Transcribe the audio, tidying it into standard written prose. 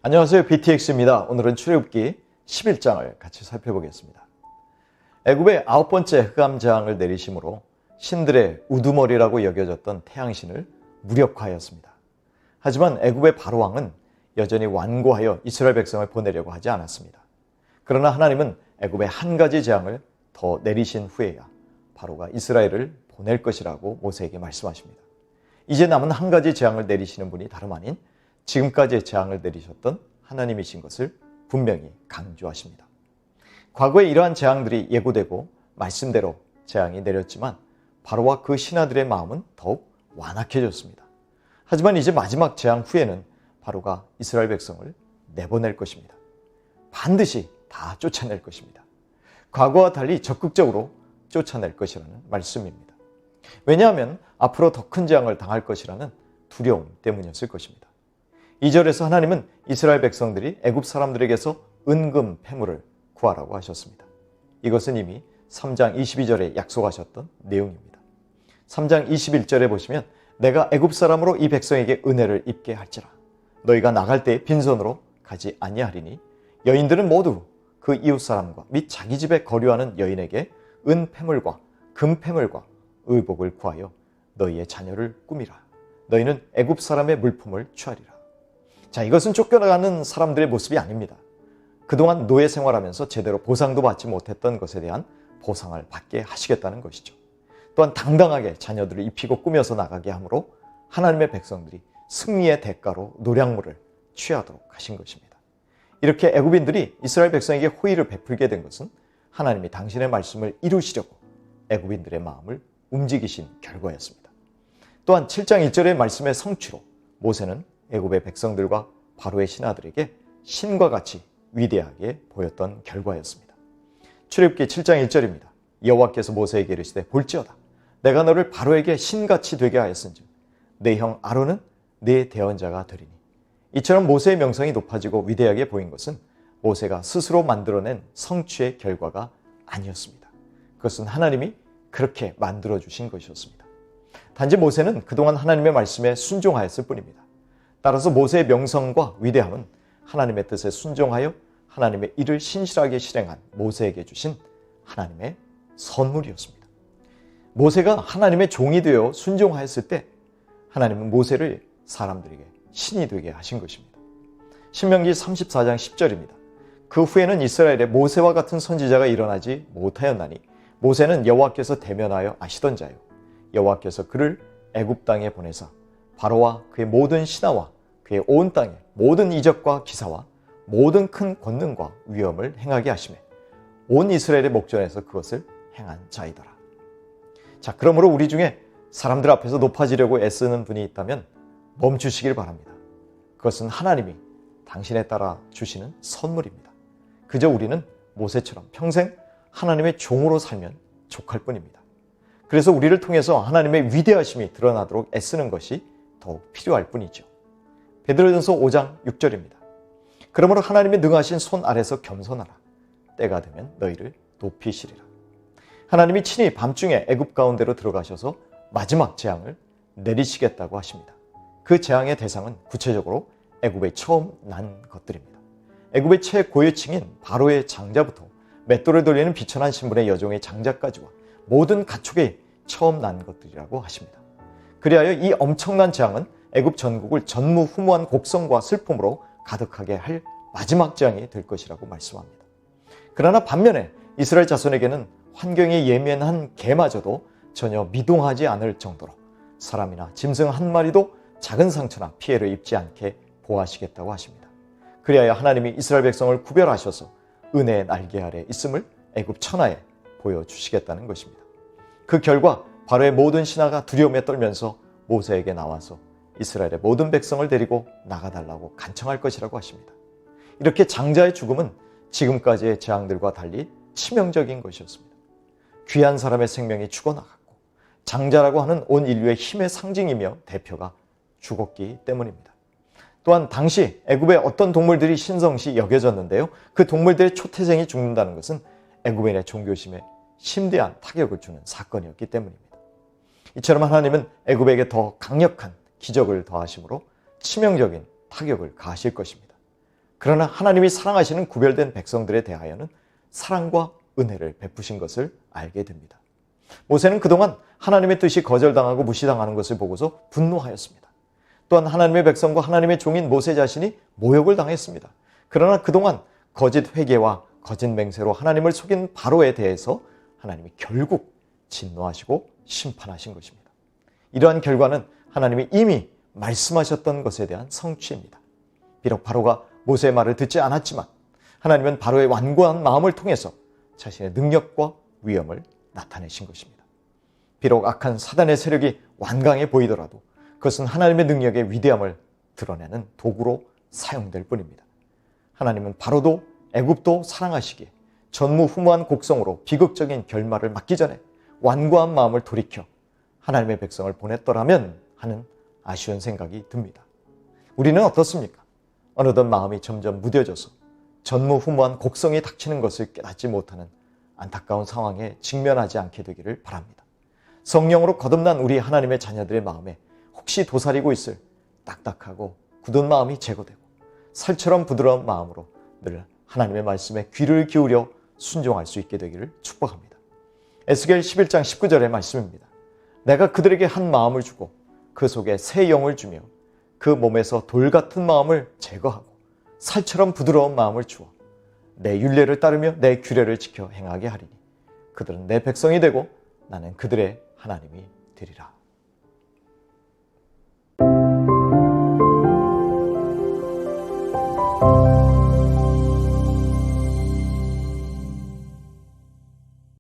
안녕하세요. BTX입니다. 오늘은 출애굽기 11장을 같이 살펴보겠습니다. 애굽의 9번째 흑암 재앙을 내리심으로 신들의 우두머리라고 여겨졌던 태양신을 무력화하였습니다. 하지만 애굽의 바로왕은 여전히 완고하여 이스라엘 백성을 보내려고 하지 않았습니다. 그러나 하나님은 애굽의 한 가지 재앙을 더 내리신 후에야 바로가 이스라엘을 보낼 것이라고 모세에게 말씀하십니다. 이제 남은 한 가지 재앙을 내리시는 분이 다름 아닌 지금까지 재앙을 내리셨던 하나님이신 것을 분명히 강조하십니다. 과거에 이러한 재앙들이 예고되고 말씀대로 재앙이 내렸지만 바로와 그 신하들의 마음은 더욱 완악해졌습니다. 하지만 이제 마지막 재앙 후에는 바로가 이스라엘 백성을 내보낼 것입니다. 반드시 다 쫓아낼 것입니다. 과거와 달리 적극적으로 쫓아낼 것이라는 말씀입니다. 왜냐하면 앞으로 더 큰 재앙을 당할 것이라는 두려움 때문이었을 것입니다. 2절에서 하나님은 이스라엘 백성들이 애굽 사람들에게서 은금 패물을 구하라고 하셨습니다. 이것은 이미 3장 22절에 약속하셨던 내용입니다. 3장 21절에 보시면 내가 애굽 사람으로 이 백성에게 은혜를 입게 할지라 너희가 나갈 때 빈손으로 가지 아니하리니 여인들은 모두 그 이웃 사람과 및 자기 집에 거류하는 여인에게 은 패물과 금 패물과 의복을 구하여 너희의 자녀를 꾸미라. 너희는 애굽 사람의 물품을 취하리라. 자, 이것은 쫓겨나가는 사람들의 모습이 아닙니다. 그동안 노예 생활하면서 제대로 보상도 받지 못했던 것에 대한 보상을 받게 하시겠다는 것이죠. 또한 당당하게 자녀들을 입히고 꾸며서 나가게 하므로 하나님의 백성들이 승리의 대가로 노량물을 취하도록 하신 것입니다. 이렇게 애굽인들이 이스라엘 백성에게 호의를 베풀게 된 것은 하나님이 당신의 말씀을 이루시려고 애굽인들의 마음을 움직이신 결과였습니다. 또한 7장 1절의 말씀의 성취로 모세는 애굽의 백성들과 바로의 신하들에게 신과 같이 위대하게 보였던 결과였습니다. 출애굽기 7장 1절입니다. 여호와께서 모세에게 이르시되 볼지어다 내가 너를 바로에게 신같이 되게 하였은즉 내 형 아론은 네 대언자가 되리니. 이처럼 모세의 명성이 높아지고 위대하게 보인 것은 모세가 스스로 만들어낸 성취의 결과가 아니었습니다. 그것은 하나님이 그렇게 만들어주신 것이었습니다. 단지 모세는 그동안 하나님의 말씀에 순종하였을 뿐입니다. 따라서 모세의 명성과 위대함은 하나님의 뜻에 순종하여 하나님의 일을 신실하게 실행한 모세에게 주신 하나님의 선물이었습니다. 모세가 하나님의 종이 되어 순종하였을 때 하나님은 모세를 사람들에게 신이 되게 하신 것입니다. 신명기 34장 10절입니다. 그 후에는 이스라엘에 모세와 같은 선지자가 일어나지 못하였나니 모세는 여호와께서 대면하여 아시던 자요 여호와께서 그를 애굽 땅에 보내사 바로와 그의 모든 신하와 그의 온 땅의 모든 이적과 기사와 모든 큰 권능과 위엄을 행하게 하시매 온 이스라엘의 목전에서 그것을 행한 자이더라. 자, 그러므로 우리 중에 사람들 앞에서 높아지려고 애쓰는 분이 있다면 멈추시길 바랍니다. 그것은 하나님이 당신에 따라 주시는 선물입니다. 그저 우리는 모세처럼 평생 하나님의 종으로 살면 족할 뿐입니다. 그래서 우리를 통해서 하나님의 위대하심이 드러나도록 애쓰는 것이 더욱 필요할 뿐이죠. 베드로전서 5장 6절입니다. 그러므로 하나님의 능하신 손 아래서 겸손하라. 때가 되면 너희를 높이시리라. 하나님이 친히 밤중에 애굽 가운데로 들어가셔서 마지막 재앙을 내리시겠다고 하십니다. 그 재앙의 대상은 구체적으로 애굽에 처음 난 것들입니다. 애굽의 최고위층인 바로의 장자부터 맷돌을 돌리는 비천한 신분의 여종의 장자까지와 모든 가축이 처음 난 것들이라고 하십니다. 그리하여 이 엄청난 재앙은 애굽 전국을 전무후무한 곡성과 슬픔으로 가득하게 할 마지막 재앙이 될 것이라고 말씀합니다. 그러나 반면에 이스라엘 자손에게는 환경에 예민한 개마저도 전혀 미동하지 않을 정도로 사람이나 짐승 한 마리도 작은 상처나 피해를 입지 않게 보호하시겠다고 하십니다. 그리하여 하나님이 이스라엘 백성을 구별하셔서 은혜의 날개 아래 있음을 애굽 천하에 보여주시겠다는 것입니다. 그 결과 바로의 모든 신하가 두려움에 떨면서 모세에게 나와서 이스라엘의 모든 백성을 데리고 나가달라고 간청할 것이라고 하십니다. 이렇게 장자의 죽음은 지금까지의 재앙들과 달리 치명적인 것이었습니다. 귀한 사람의 생명이 죽어나갔고 장자라고 하는 온 인류의 힘의 상징이며 대표가 죽었기 때문입니다. 또한 당시 애굽의 어떤 동물들이 신성시 여겨졌는데요. 그 동물들의 초태생이 죽는다는 것은 애굽인의 종교심에 심대한 타격을 주는 사건이었기 때문입니다. 이처럼 하나님은 애굽에게 더 강력한 기적을 더하심으로 치명적인 타격을 가하실 것입니다. 그러나 하나님이 사랑하시는 구별된 백성들에 대하여는 사랑과 은혜를 베푸신 것을 알게 됩니다. 모세는 그동안 하나님의 뜻이 거절당하고 무시당하는 것을 보고서 분노하였습니다. 또한 하나님의 백성과 하나님의 종인 모세 자신이 모욕을 당했습니다. 그러나 그동안 거짓 회개와 거짓 맹세로 하나님을 속인 바로에 대해서 하나님이 결국 진노하시고 심판하신 것입니다. 이러한 결과는 하나님이 이미 말씀하셨던 것에 대한 성취입니다. 비록 바로가 모세의 말을 듣지 않았지만 하나님은 바로의 완고한 마음을 통해서 자신의 능력과 위엄을 나타내신 것입니다. 비록 악한 사단의 세력이 완강해 보이더라도 그것은 하나님의 능력의 위대함을 드러내는 도구로 사용될 뿐입니다. 하나님은 바로도 애굽도 사랑하시기에 전무후무한 곡성으로 비극적인 결말을 맞기 전에 완고한 마음을 돌이켜 하나님의 백성을 보냈더라면 하는 아쉬운 생각이 듭니다. 우리는 어떻습니까? 어느덧 마음이 점점 무뎌져서 전무후무한 곡성이 닥치는 것을 깨닫지 못하는 안타까운 상황에 직면하지 않게 되기를 바랍니다. 성령으로 거듭난 우리 하나님의 자녀들의 마음에 혹시 도사리고 있을 딱딱하고 굳은 마음이 제거되고 살처럼 부드러운 마음으로 늘 하나님의 말씀에 귀를 기울여 순종할 수 있게 되기를 축복합니다. 에스겔 11장 19절의 말씀입니다. 내가 그들에게 한 마음을 주고 그 속에 새 영을 주며 그 몸에서 돌 같은 마음을 제거하고 살처럼 부드러운 마음을 주어 내 율례를 따르며 내 규례를 지켜 행하게 하리니 그들은 내 백성이 되고 나는 그들의 하나님이 되리라.